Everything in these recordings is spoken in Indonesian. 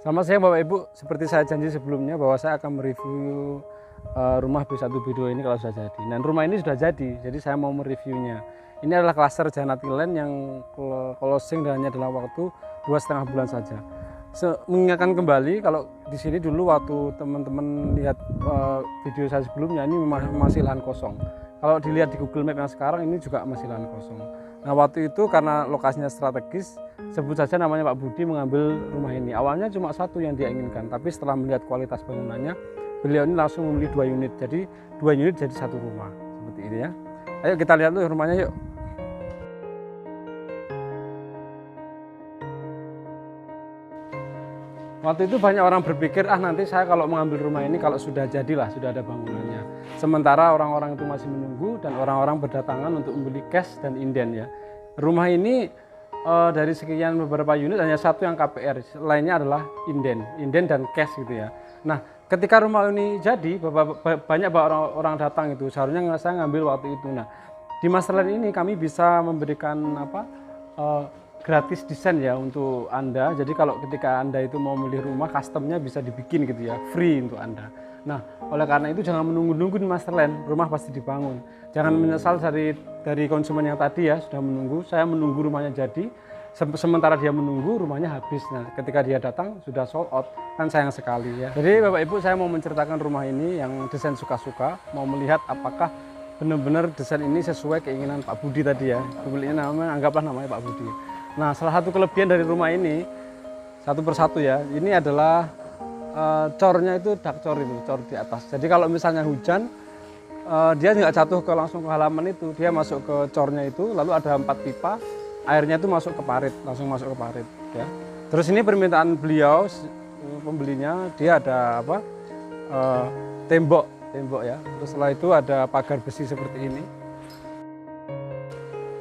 Sama saya Bapak Ibu, seperti saya janji sebelumnya bahwa saya akan mereview rumah B1 B2 ini kalau sudah jadi. Dan rumah ini sudah jadi saya mau mereviewnya. Ini adalah klaster Janati Land yang closing dan hanya dalam waktu 2,5 bulan saja. Mengingatkan kembali kalau di sini dulu waktu teman-teman lihat video saya sebelumnya, ini masih lahan kosong. Kalau dilihat di Google Map yang sekarang, ini juga masih lahan kosong. Nah, waktu itu karena lokasinya strategis, sebut saja namanya Pak Budi mengambil rumah ini. Awalnya cuma satu yang dia inginkan, tapi setelah melihat kualitas bangunannya, beliau ini langsung membeli 2 unit. Jadi 2 unit jadi 1 rumah, seperti ini ya. Ayo kita lihat dulu rumahnya yuk. Waktu itu banyak orang berpikir, nanti saya kalau mengambil rumah ini kalau sudah jadilah, sudah ada bangunannya. Sementara orang-orang itu masih menunggu dan orang-orang berdatangan untuk membeli cash dan inden ya. Rumah ini dari sekian beberapa unit hanya satu yang KPR, lainnya adalah inden dan cash gitu ya. Nah, ketika rumah ini jadi, banyak orang datang itu, seharusnya saya ngambil waktu itu. Nah, di Masterland ini kami bisa memberikan gratis desain ya untuk Anda. Jadi kalau ketika Anda itu mau milih rumah, customnya bisa dibikin gitu ya, free untuk Anda. Nah, oleh karena itu jangan menunggu-nunggu di Masterland, rumah pasti dibangun. Jangan menyesal dari konsumen yang tadi ya, sudah menunggu. Saya menunggu rumahnya jadi, sementara dia menunggu rumahnya habis. Nah, ketika dia datang sudah sold out, kan sayang sekali ya. Jadi Bapak Ibu, saya mau menceritakan rumah ini yang desain suka-suka, mau melihat apakah benar-benar desain ini sesuai keinginan Pak Budi tadi ya. Pemiliknya anggaplah namanya Pak Budi. Nah, salah satu kelebihan dari rumah ini, satu persatu ya, ini adalah cornya itu dak cor itu, cor di atas. Jadi kalau misalnya hujan, dia nggak jatuh langsung ke halaman itu, dia masuk ke cornya itu, lalu ada 4 pipa, airnya itu masuk ke parit, langsung masuk ke parit ya. Terus ini permintaan beliau, pembelinya, dia ada tembok ya. Terus setelah itu ada pagar besi seperti ini.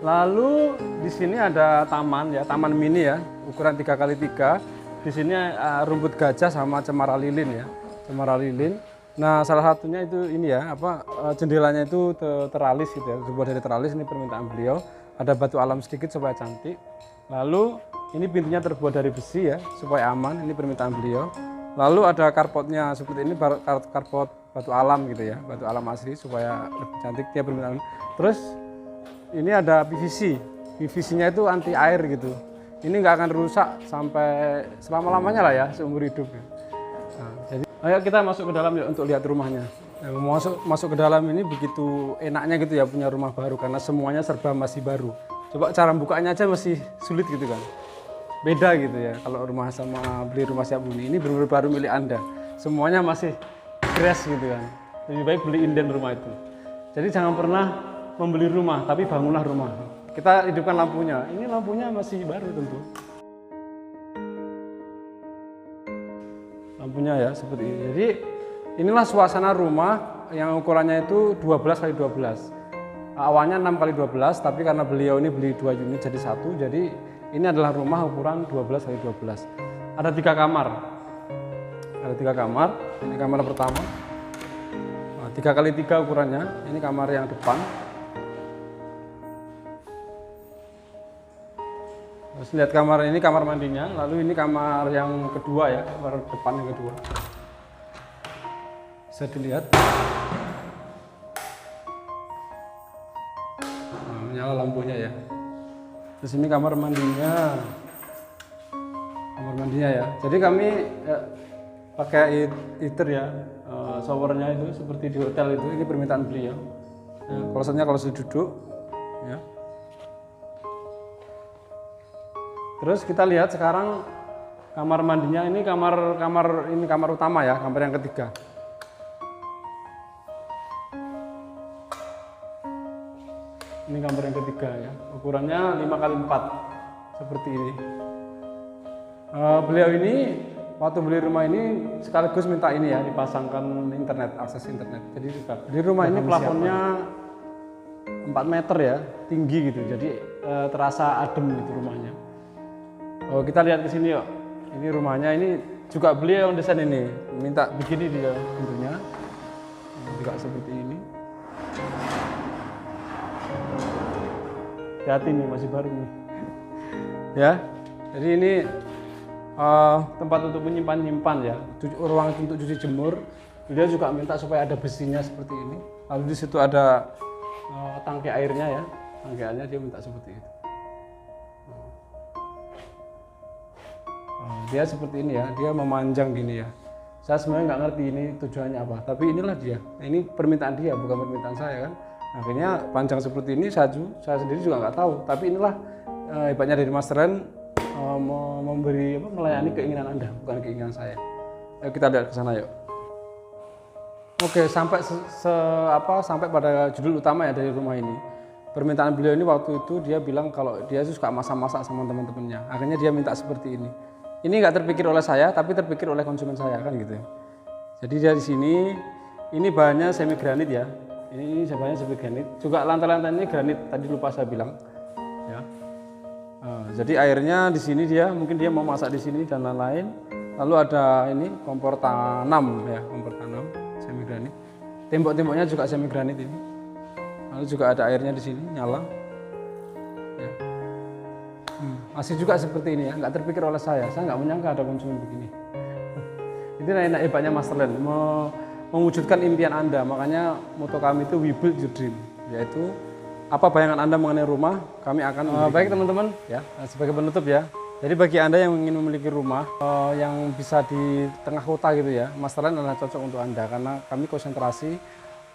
Lalu di sini ada taman ya, taman mini ya, ukuran 3x3. Di sini rumput gajah sama cemara lilin ya, cemara lilin. Nah, salah satunya itu ini ya, jendelanya itu teralis gitu ya, terbuat dari teralis, ini permintaan beliau. Ada batu alam sedikit supaya cantik. Lalu ini pintunya terbuat dari besi ya, supaya aman, ini permintaan beliau. Lalu ada karpotnya seperti ini, karpot batu alam gitu ya, batu alam asli supaya lebih cantik, dia permintaan. Terus ini ada PVC-nya itu anti air gitu. Ini nggak akan rusak sampai selama-lamanya lah ya, seumur hidup. Nah, jadi ayo kita masuk ke dalam ya untuk lihat rumahnya. Nah, masuk ke dalam ini begitu enaknya gitu ya punya rumah baru karena semuanya serba masih baru. Coba cara bukanya aja masih sulit gitu kan. Beda gitu ya kalau rumah sama beli rumah siap huni, ini benar-benar baru milik Anda. Semuanya masih fresh gitu kan. Lebih baik beli inden rumah itu. Jadi jangan pernah membeli rumah, tapi bangunlah rumah. Kita hidupkan lampunya. Ini lampunya masih baru tentu. Lampunya ya seperti ini. Jadi inilah suasana rumah yang ukurannya itu 12x12. Awalnya 6x12, tapi karena beliau ini beli 2 unit jadi 1, jadi ini adalah rumah ukuran 12x12. Ada 3 kamar. Ada 3 kamar. Ini kamar pertama. 3x3 ukurannya. Ini kamar yang depan. Terus lihat kamar ini, kamar mandinya, lalu ini kamar yang kedua ya, kamar depan yang kedua. Bisa dilihat. Nah, menyala lampunya ya. Terus ini kamar mandinya. Kamar mandinya ya. Jadi kami pakai heater ya, showernya itu seperti di hotel itu, ini permintaan beliau. Ya, kalau sudah duduk ya. Terus kita lihat sekarang kamar mandinya, ini kamar utama ya, kamar yang ketiga. Ini kamar yang ketiga ya, ukurannya 5x4 seperti ini. Beliau ini waktu beli rumah ini sekaligus minta ini ya, dipasangkan internet, akses internet. Jadi juga di rumah ini plafonnya 4 meter ya, tinggi gitu. Jadi terasa adem gitu rumahnya. Oh, kita lihat ke sini yuk. Ini rumahnya, ini juga beliau yang desain ini. Minta begini dia pintunya. Juga seperti ini. Hati-hati nih, masih baru nih. Ya. Jadi ini tempat untuk menyimpan ya, ruang untuk cuci jemur. Dia juga minta supaya ada besinya seperti ini. Lalu di situ ada tangki airnya ya, tangki airnya dia minta seperti itu. Dia seperti ini ya, dia memanjang gini ya. Saya sebenarnya nggak ngerti ini tujuannya apa, tapi inilah dia. Ini permintaan dia, bukan permintaan saya kan. Akhirnya panjang seperti ini saya sendiri juga nggak tahu, tapi inilah hebatnya dari Masterland, melayani keinginan Anda, bukan keinginan saya. Ayo kita lihat ke sana yuk. Oke, sampai pada judul utama ya dari rumah ini. Permintaan beliau ini waktu itu dia bilang kalau dia suka masak-masak sama teman-temannya. Akhirnya dia minta seperti ini. Ini nggak terpikir oleh saya, tapi terpikir oleh konsumen saya kan gitu. Jadi dari sini ini bahannya semi granit ya. Ini bahannya semi granit. Juga lantai-lantai ini granit. Tadi lupa saya bilang. Ya. Jadi airnya di sini mungkin dia mau masak di sini dan lain-lain. Lalu ada ini kompor tanam ya, kompor tanam semi granit. Tembok-temboknya juga semi granit ini. Lalu juga ada airnya di sini nyala. Ya. Masih juga seperti ini ya, nggak terpikir oleh saya nggak menyangka ada konsumen begini. Itu hebatnya Masterland, mewujudkan impian Anda. Makanya moto kami itu we build your dream, yaitu apa bayangan Anda mengenai rumah, kami akan baik teman-teman ya. Sebagai penutup ya, jadi bagi Anda yang ingin memiliki rumah yang bisa di tengah kota gitu ya, Masterland adalah cocok untuk Anda karena kami konsentrasi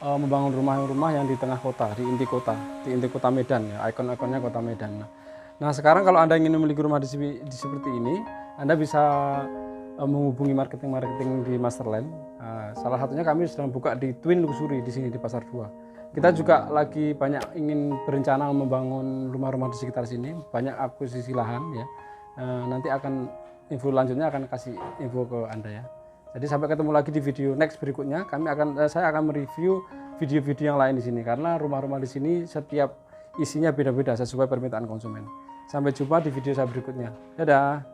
membangun rumah-rumah yang di tengah kota, di inti kota Medan ya, ikon-ikonnya kota Medan. Nah sekarang kalau Anda ingin memiliki rumah seperti ini, Anda bisa menghubungi marketing di Masterland. Salah satunya kami sedang buka di Twin Luxury di sini di Pasar 2. Kita juga lagi banyak ingin berencana membangun rumah-rumah di sekitar sini, banyak akuisisi lahan ya. Nanti akan info lanjutnya akan kasih info ke Anda ya. Jadi sampai ketemu lagi di video next berikutnya. Saya akan mereview video-video yang lain di sini karena rumah-rumah di sini setiap isinya beda-beda sesuai permintaan konsumen. Sampai jumpa di video saya berikutnya. Dadah.